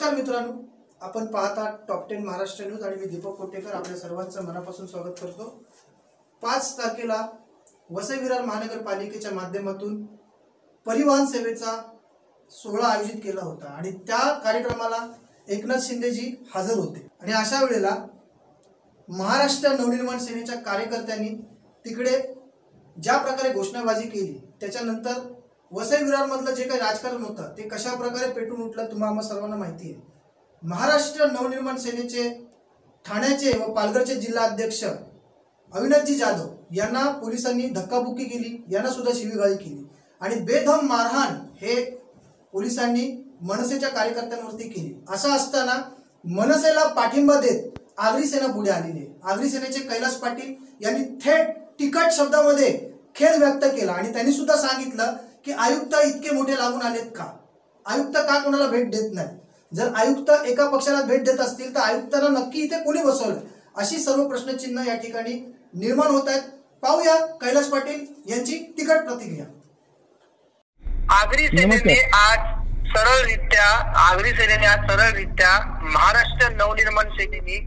नमस्कार मित्रांनो, आपण पाहता टॉप 10 महाराष्ट्र न्यूज आणि मी दीपक कोटेकर आपल्या सर्वांचं मनापासून स्वागत करतो। 5 तारखेला वसई विरार महानगरपालिकेच्या माध्यमातून परिवहन सेवेचा सोहळा आयोजित केला होता आणि त्या कार्यक्रमाला एकनाथ शिंदेजी हजर होते आणि अशा वेळेला महाराष्ट्र नवनिर्माण सेनेच्या कार्यकर्त्यांनी तिकडे ज्या प्रकारे घोषणाबाजी केली त्याच्यानंतर वसई विरार मधलं जे काही राजकारण होतं ते कशा प्रकारे पेटून उठलं तुम्हाला सर्वांना माहिती आहे। महाराष्ट्र नवनिर्माण सेनेचे ठाण्याचे व पालघरचे जिल्हा अध्यक्ष अविनाशजी जाधव यांना पोलिसांनी धक्काबुक्की केली, यांना सुद्धा शिवीगाळी केली आणि बेदम मारहाण हे पोलिसांनी मनसेच्या कार्यकर्त्यांवरती केली। असं असताना मनसेला पाठिंबा देत आगरी सेना पुढे आलेली आहे। आगरी सेनेचे कैलास पाटील यांनी थेट तिखट शब्दामध्ये खेद व्यक्त केला आणि त्यांनी सुद्धा सांगितलं की आयुक्त इतके मोठे लागून आलेत का, आयुक्त का कोणाला भेट देत नाही। जर आयुक्त एका पक्षाला भेट देत असतील तर आयुक्तांना नक्की इथे कोणी बसवलं, अशी सर्व प्रश्नचिन्ह या ठिकाणी निर्माण होत आहेत। पाहूया कैलास पाटील यांची तिखट प्रतिक्रिया। आगरी सेनेने आज सरळरित्या महाराष्ट्र नवनिर्माण सेनेने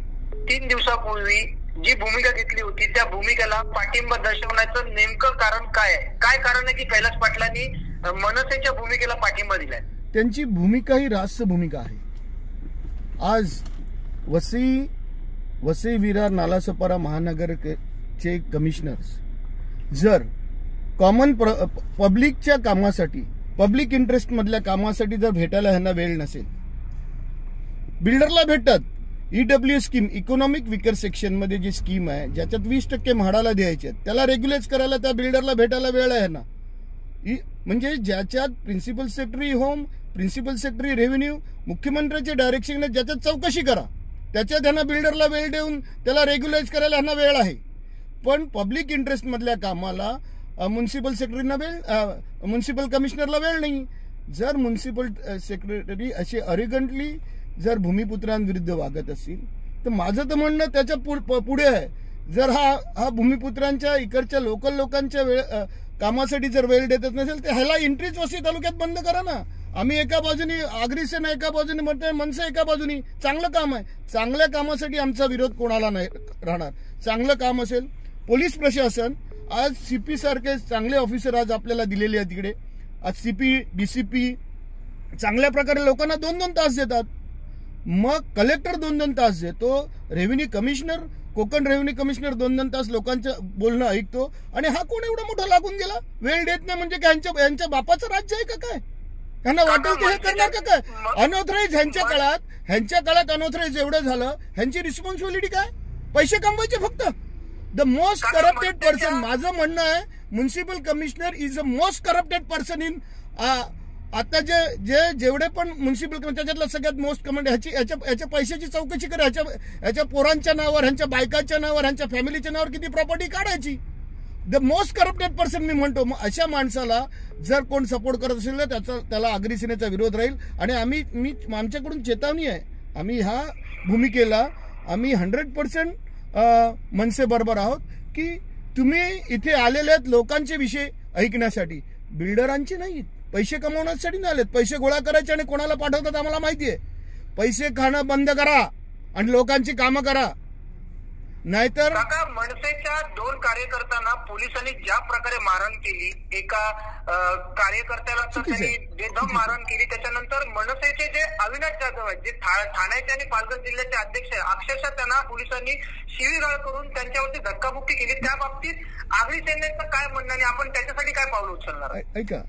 3 दिवसापूर्वी जी भूमिका घेतली होती त्या भूमिकेला पाठिंबा दर्शवण्याचं नेमकं कारण काय आहे? काय कारण आहे की कैलास पाटलांनी मनसेच्या भूमिकेला पाठिंबा दिलाय? त्यांची भूमिका ही रास्त भूमिका आहे। आज वसई विरार नालासोपारा महानगरचे कमिशनर्स जर कॉमन पब्लिकच्या कामासाठी, पब्लिक इंटरेस्ट मधल्या कामासाठी जर भेटायला ह्यांना वेळ नसेल, बिल्डरला भेटतात। EW scheme, economic weaker section मध्ये जी स्कीम आहे ज्याच्यात 20% म्हाडाला द्यायचे त्याला रेग्युलेट करायला त्या बिल्डरला भेटायला वेळ आहे ना। म्हणजे ज्याच्यात principal secretary home, principal secretary revenue, मुख्यमंत्र्यांचे डायरेक्शन ज्याच्यात चौकशी करा त्याच्यात त्यांना बिल्डरला वेळ देऊन त्याला रेग्युलाइज करायला ह्यांना वेळ आहे। पण पब्लिक इंटरेस्ट मधल्या कामाला म्युन्सिपल सेक्रेटरीना वेळ, म्युन्सिपल कमिशनरला वेळ नाही। जर म्युन्सिपल सेक्रेटरी असे अरेगंटली जर भूमिपुत्रांविरुद्ध वागत असतील तर माझं तर म्हणणं त्याच्या पुढे आहे। जर हा भूमिपुत्रांच्या इकडच्या लोकल लोकांच्या कामासाठी जर वेळ देतच नसेल तर ह्याला एंट्रीच वसई तालुक्यात बंद करा ना। आम्ही एका बाजूनी, आगरी सेना एका बाजूने म्हणतोय, मनसे एका बाजूनी। चांगलं काम आहे, चांगल्या कामासाठी आमचा विरोध कोणाला नाही राहणार। चांगलं काम असेल, पोलीस प्रशासन आज सीपी सारखे चांगले ऑफिसर आज आपल्याला दिलेले आहेत तिकडे। आज सीपी, डीसीपी चांगल्या प्रकारे लोकांना 2-2 तास देतात, मग कलेक्टर 2-2 तास देतो, revenue commissioner, Konkan revenue commissioner 2-2 तास लोकांचं बोलणं ऐकतो आणि हा कोण एवढा मोठा लागून गेला? वेळ देत नाही म्हणजे काय यांच्या बापाचं राज्य आहे का काय? त्यांना वाटेल ते हे करणार का काय? अनऑथराइज ह्यांच्या काळात अनऑथराइज एवढं झालं, ह्यांची रिस्पॉन्सिबिलिटी काय? पैसे कमवायचे फक्त। द मोस्ट करप्टेड पर्सन, माझं म्हणणं आहे municipal commissioner is the most corrupted person in आता जेवढे पण म्युन्सिपल त्याच्यातलं सगळ्यात मोस्ट कमांड ह्याच्या पैशाची चौकशी करा, ह्याच्या पोरांच्या नावावर, ह्यांच्या बायकांच्या नावावर, ह्यांच्या फॅमिलीच्या नावावर किती प्रॉपर्टी काढायची। द मोस्ट करप्टेड पर्सन मी म्हणतो। अशा माणसाला जर कोण सपोर्ट करत असेल तर त्याला आगरी सेनेचा विरोध राहील आणि आमच्याकडून चेतावणी आहे। आम्ही ह्या भूमिकेला 100% मनसे बरोबर आहोत की तुम्ही इथे आलेले आहेत लोकांचे विषय ऐकण्यासाठी, बिल्डरांचे नाहीत, पैसे कमवण्यासाठी नाही आलेत। पैसे गोळा करायचे आणि कोणाला पाठवतात आम्हाला माहिती आहे। पैसे खाणं बंद करा आणि लोकांची कामं करा, नाहीतर मनसेच्या 2 कार्यकर्त्यांना पोलिसांनी ज्या प्रकारे मारहाण केली, एका कार्यकर्त्याला त्यांनी बेदम मारहाण केली, त्याच्यानंतर मनसेचे जे अविनाश जाधव आहेत, जे ठाण्याचे आणि पालघर जिल्ह्याचे अध्यक्ष आहे, अक्षरशः त्यांना पोलिसांनी शिवीगाळ करून त्यांच्यावरती धक्काबुक्की केली। त्या बाबतीत आगरी सेनेचं काय म्हणणं आणि आपण त्याच्यासाठी काय पावलं उचलणार? ऐका,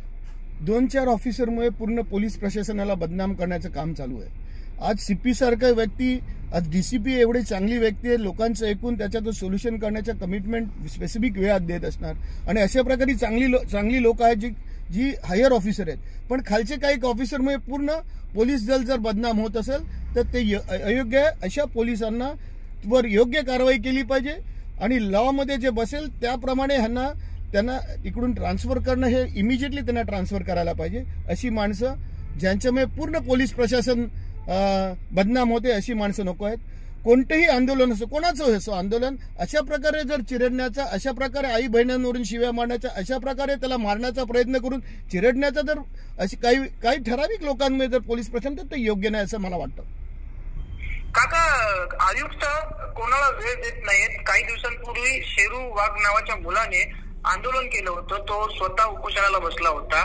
2-4 ऑफिसरमुळे पूर्ण पोलीस प्रशासनाला बदनाम करण्याचं काम चालू आहे। आज सीपी सारखा व्यक्ती, आज डीसीपी एवढी चांगली व्यक्ती आहे, लोकांचं ऐकून त्याच्यातून सोल्युशन करण्याच्या कमिटमेंट स्पेसिफिक वेळात देत असणार आणि अशा प्रकारे चांगली लोक आहेत जी हायर ऑफिसर आहेत। पण खालचे काही ऑफिसरमुळे पूर्ण पोलीस दल जर बदनाम होत असेल तर ते अयोग्य आहे। अशा पोलिसांना वर योग्य कारवाई केली पाहिजे आणि लॉ मध्ये जे बसेल त्याप्रमाणे त्यांना इकडून ट्रान्सफर करणं, हे इमिजिएटली त्यांना ट्रान्सफर करायला पाहिजे। अशी माणसं ज्यांच्यामुळे पूर्ण पोलीस प्रशासन बदनाम होते अशी माणसं नको आहेत। कोणतेही आंदोलन असो, कोणाचं असो आंदोलन, अशा प्रकारे जर चिरडण्याचा, अशा प्रकारे आई बहिणांवरून शिव्या मारण्याचा, अशा प्रकारे त्याला मारण्याचा प्रयत्न करून चिरडण्याचा जर अशी काही ठराविक लोकांमध्ये जर पोलीस प्रशासन, तर ते योग्य नाही असं मला वाटतं. काका, आयुक्त कोणाला वेळ देत नाहीत. काही दिवसांपूर्वी शेरू वाघ नावाच्या मुलाने आंदोलन केलं होतं. तो स्वतः उपोषणाला बसला होता.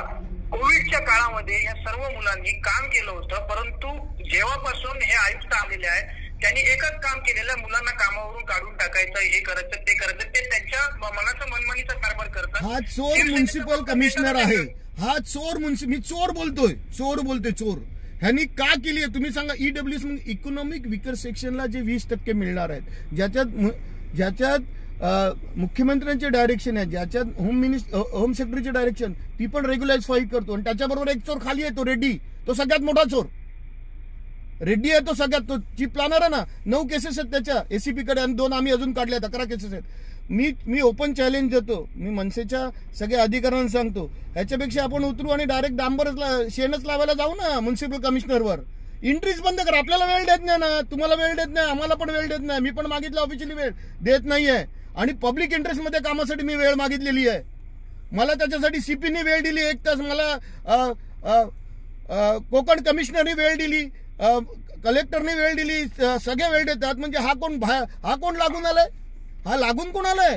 कोविडच्या काळामध्ये या सर्व मुलांनी काम केलं होतं, परंतु जेव्हापासून हे आयुक्त आलेले आहेत त्यांनी एकच काम केलेलं, मुलांना कामावरून काढून टाकायचं, हे करायचं ते करायचं. ते त्यांच्या मनाचा मनमानीचा कारभार करतात. हा चोर म्युन्सिपल कमिशनर आहे. हा चोर मी चोर बोलतोय, चोर. ह्यांनी का केली आहे तुम्ही सांगा. ईडब्ल्यूएस म्हणजे इकॉनॉमिक विकर सेक्शनला जे 20% मिळणार आहेत, ज्याच्यात मुख्यमंत्र्यांचे डायरेक्शन आहे, ज्याच्यात होम सेक्रेटरीचे डायरेक्शन, ती पण रेग्युलाइज फाईल करतो. आणि त्याच्याबरोबर एक चोर खाली आहे, तो रेड्डी, तो सगळ्यात मोठा चोर. रेड्डी आहे तो सगळ्यात, तो चीफ प्लॅनर आहे ना. 9 केसेस आहेत त्याच्या एसीपी कडे आणि 2 आम्ही अजून काढल्या, 11 केसेस आहेत. मी ओपन चॅलेंज देतो. मी मनसेच्या सगळ्या अधिकाऱ्यांना सांगतो, ह्याच्यापेक्षा आपण उतरू आणि डायरेक्ट शेणच लावायला जाऊ ना म्युन्सिपल कमिशनरवर. एंट्रीज बंद कर. आपल्याला वेळ देत नाही ना, तुम्हाला वेळ देत नाही, आम्हाला पण वेळ देत नाही. मी पण मागितलं ऑफिशियली, वेळ देत नाहीये. आणि पब्लिक इंटरेस्ट मध्ये कामासाठी मी वेळ मागितलेली आहे. मला त्याच्यासाठी सीपीने वेळ दिली 1 तास, मला कोकण कमिशनरनी वेळ दिली, कलेक्टरने वेळ दिली, सगळे वेळ देतात. म्हणजे हा कोण लागून आलाय? हा लागून कोण आलाय?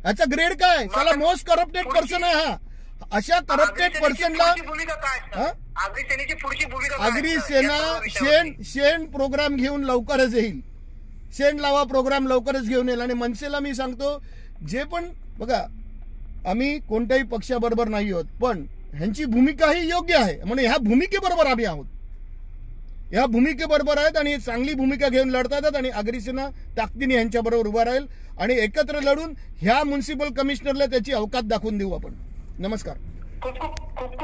ह्याचा ग्रेड काय? त्याला मोस्ट करप्टेड पर्सन आहे हा. अशा करप्टेड पर्सनला आगरी सेना शेण प्रोग्राम घेऊन लवकरच येईल. शेण लावा प्रोग्राम लवकरच घेऊन येईल. आणि मनसेला मी सांगतो, जे पण बघा, आम्ही कोणत्याही पक्षाबरोबर नाही आहोत, पण ह्यांची भूमिका ही योग्य आहे. म्हणजे ह्या भूमिकेबरोबर आम्ही आहोत, या भूमिकेबरोबर आहेत आणि चांगली भूमिका घेऊन लढतात. आणि आगरी सेना ताकदीने यांच्याबरोबर उभा राहील आणि एकत्र लढून ह्या म्युन्सिपल कमिशनरला त्याची अवकात दाखवून देऊ आपण. नमस्कार. खूप